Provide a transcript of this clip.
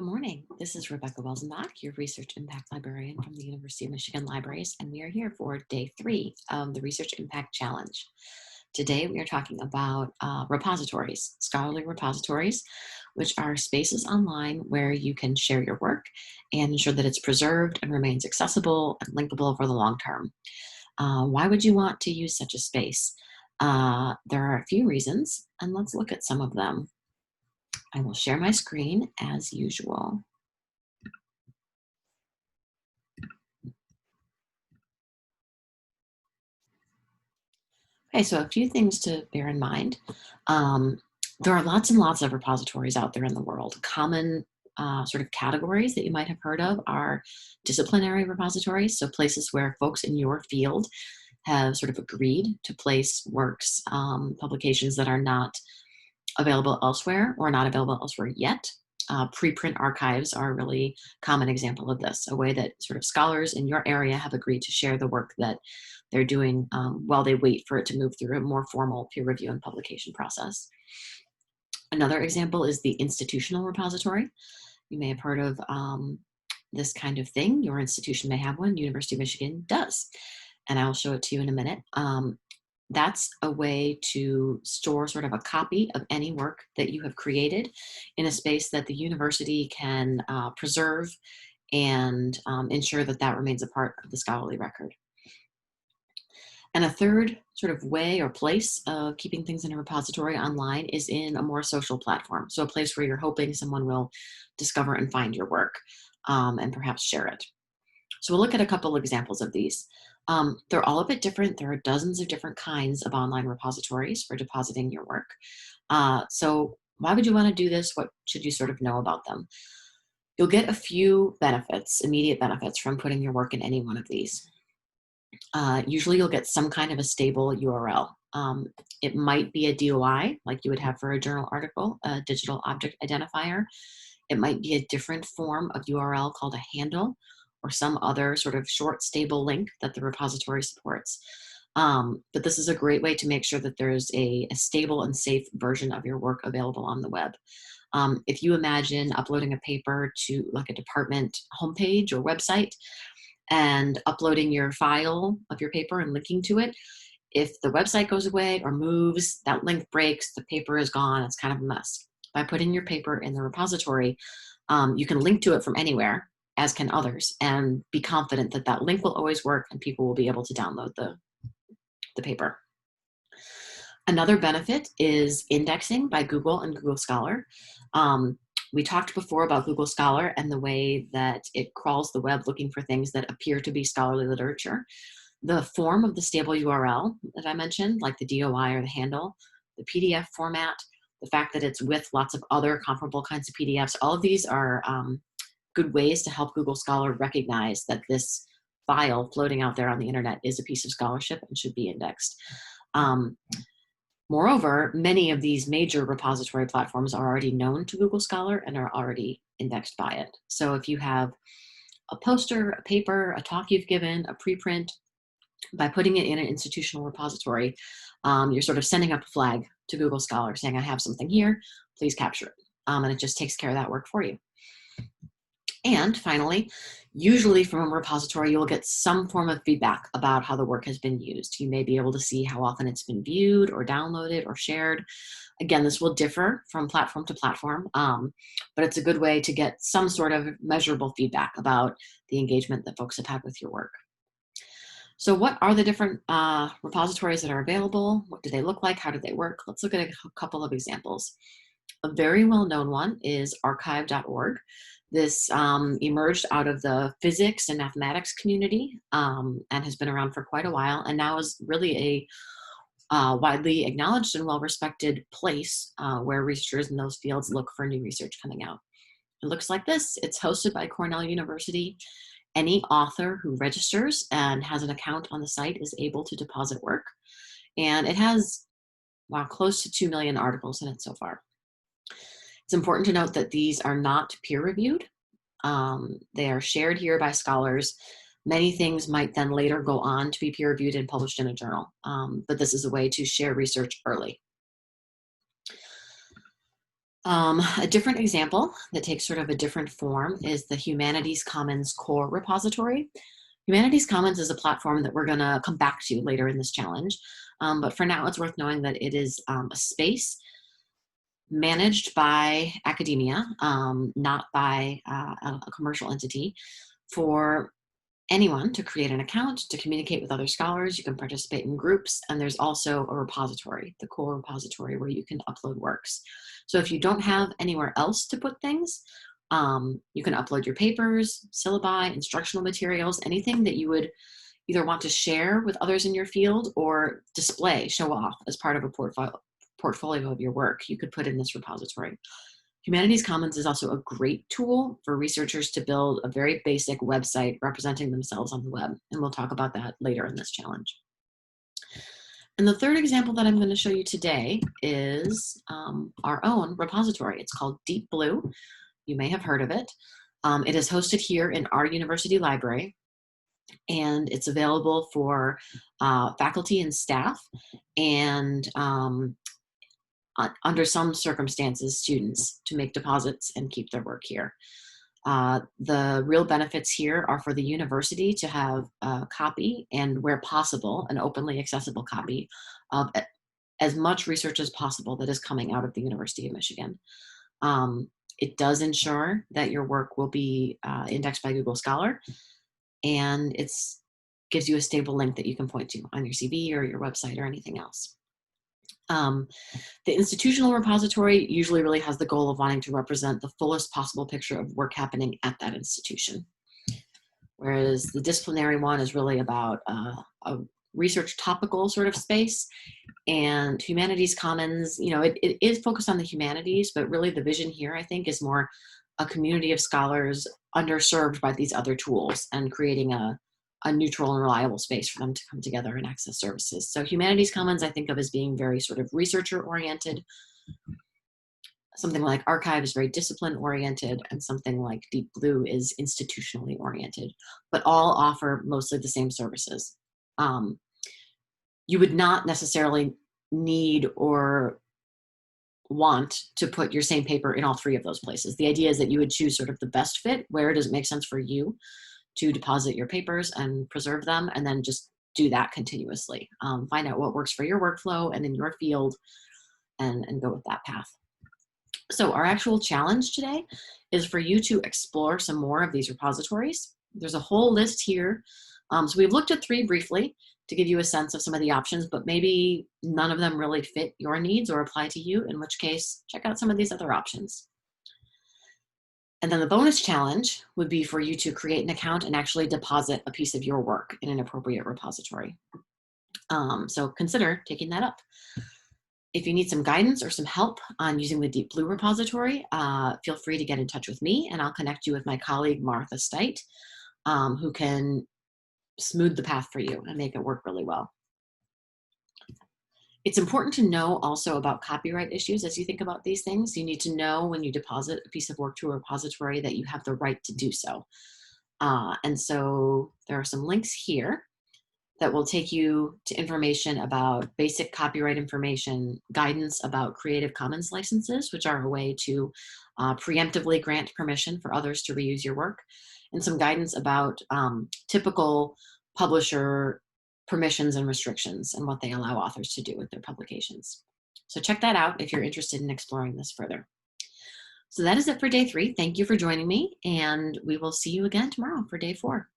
Good morning. This is Rebecca Welzenbach, your Research Impact Librarian from the University of Michigan Libraries, and we are here for day 3 of the Research Impact Challenge. Today we are talking about repositories, scholarly repositories, which are spaces online where you can share your work and ensure that it's preserved and remains accessible and linkable over the long term. Why would you want to use such a space? There are a few reasons, and let's look at some of them. I will share my screen as usual. Okay, so a few things to bear in mind. Um, there are lots and lots of repositories out there in the world. Common sort of categories that you might have heard of are disciplinary repositories, so places where folks in your field have sort of agreed to place works, publications that are not available elsewhere or not available elsewhere yet. Preprint archives are a really common example of this, a way that sort of scholars in your area have agreed to share the work that they're doing while they wait for it to move through a more formal peer review and publication process. Another example is the institutional repository. You may have heard of this kind of thing. Your institution may have one. University of Michigan does. And I will show it to you in a minute. That's a way to store sort of a copy of any work that you have created in a space that the university can preserve and ensure that that remains a part of the scholarly record. And a third sort of way or place of keeping things in a repository online is in a more social platform. So a place where you're hoping someone will discover and find your work and perhaps share it. So we'll look at a couple examples of these. They're all a bit different. There are dozens of different kinds of online repositories for depositing your work. So why would you want to do this? What should you sort of know about them? You'll get a few benefits, immediate benefits from putting your work in any one of these. Usually you'll get some kind of a stable URL. It might be a DOI, like you would have for a journal article, a digital object identifier. It might be a different form of URL called a handle, or some other sort of short, stable link that the repository supports. But this is a great way to make sure that there's a stable and safe version of your work available on the web. If you imagine uploading a paper to like a department homepage or website and uploading your file of your paper and linking to it, if the website goes away or moves, that link breaks, the paper is gone, it's kind of a mess. By putting your paper in the repository, you can link to it from anywhere, as can others, and be confident that that link will always work and people will be able to download the paper. Another benefit is indexing by Google and Google Scholar. We talked before about Google Scholar and the way that it crawls the web looking for things that appear to be scholarly literature. The form of the stable URL that I mentioned, like the DOI or the handle, the PDF format, the fact that it's with lots of other comparable kinds of PDFs, all of these are good ways to help Google Scholar recognize that this file floating out there on the internet is a piece of scholarship and should be indexed. Moreover, many of these major repository platforms are already known to Google Scholar and are already indexed by it. So if you have a poster, a paper, a talk you've given, a preprint, by putting it in an institutional repository, you're sort of sending up a flag to Google Scholar saying, I have something here, please capture it. And it just takes care of that work for you. And finally, usually from a repository, you'll get some form of feedback about how the work has been used. You may be able to see how often it's been viewed or downloaded or shared. Again, this will differ from platform to platform, but it's a good way to get some sort of measurable feedback about the engagement that folks have had with your work. So what are the different repositories that are available? What do they look like? How do they work? Let's look at a couple of examples. A very well-known one is archive.org. This emerged out of the physics and mathematics community and has been around for quite a while, and now is really a widely acknowledged and well-respected place where researchers in those fields look for new research coming out. It looks like this. It's hosted by Cornell University. Any author who registers and has an account on the site is able to deposit work, and it has close to 2 million articles in it so far. It's important to note that these are not peer-reviewed. They are shared here by scholars. Many things might then later go on to be peer-reviewed and published in a journal, but this is a way to share research early. A different example that takes sort of a different form is the Humanities Commons core repository. Humanities Commons is a platform that we're going to come back to later in this challenge. But for now, it's worth knowing that it is a space managed by academia, not by a commercial entity, for anyone to create an account, to communicate with other scholars. You can participate in groups, and there's also a repository, the core repository, where you can upload works. So if you don't have anywhere else to put things, you can upload your papers, syllabi, instructional materials, anything that you would either want to share with others in your field or display, show off as part of a portfolio of your work. You could put in this repository. Humanities Commons is also a great tool for researchers to build a very basic website representing themselves on the web, and we'll talk about that later in this challenge. And the third example that I'm going to show you today is our own repository. It's called Deep Blue. You may have heard of it. It is hosted here in our university library, and it's available for faculty and staff, and under some circumstances, students, to make deposits and keep their work here. The real benefits here are for the university to have a copy, and where possible, an openly accessible copy of as much research as possible that is coming out of the University of Michigan. It does ensure that your work will be indexed by Google Scholar, and it gives you a stable link that you can point to on your CV or your website or anything else. The institutional repository usually really has the goal of wanting to represent the fullest possible picture of work happening at that institution. Whereas the disciplinary one is really about a research topical sort of space. And Humanities Commons, it is focused on the humanities, but really the vision here, I think, is more a community of scholars underserved by these other tools and creating a neutral and reliable space for them to come together and access services. So Humanities Commons I think of as being very sort of researcher oriented. Something like Archive is very discipline oriented, and something like Deep Blue is institutionally oriented, but all offer mostly the same services. You would not necessarily need or want to put your same paper in all three of those places. The idea is that you would choose sort of the best fit. Where does it make sense for you to deposit your papers and preserve them, and then just do that continuously. Find out what works for your workflow and in your field, and go with that path. So our actual challenge today is for you to explore some more of these repositories. There's a whole list here. So we've looked at 3 briefly to give you a sense of some of the options, but maybe none of them really fit your needs or apply to you, in which case check out some of these other options. And then the bonus challenge would be for you to create an account and actually deposit a piece of your work in an appropriate repository. So consider taking that up. If you need some guidance or some help on using the Deep Blue repository, feel free to get in touch with me, and I'll connect you with my colleague, Martha Steit, who can smooth the path for you and make it work really well. It's important to know also about copyright issues as you think about these things. You need to know when you deposit a piece of work to a repository that you have the right to do so. And so there are some links here that will take you to information about basic copyright information, guidance about Creative Commons licenses, which are a way to preemptively grant permission for others to reuse your work, and some guidance about typical publisher permissions and restrictions and what they allow authors to do with their publications. So check that out if you're interested in exploring this further. So that is it for day 3. Thank you for joining me, and we will see you again tomorrow for day 4.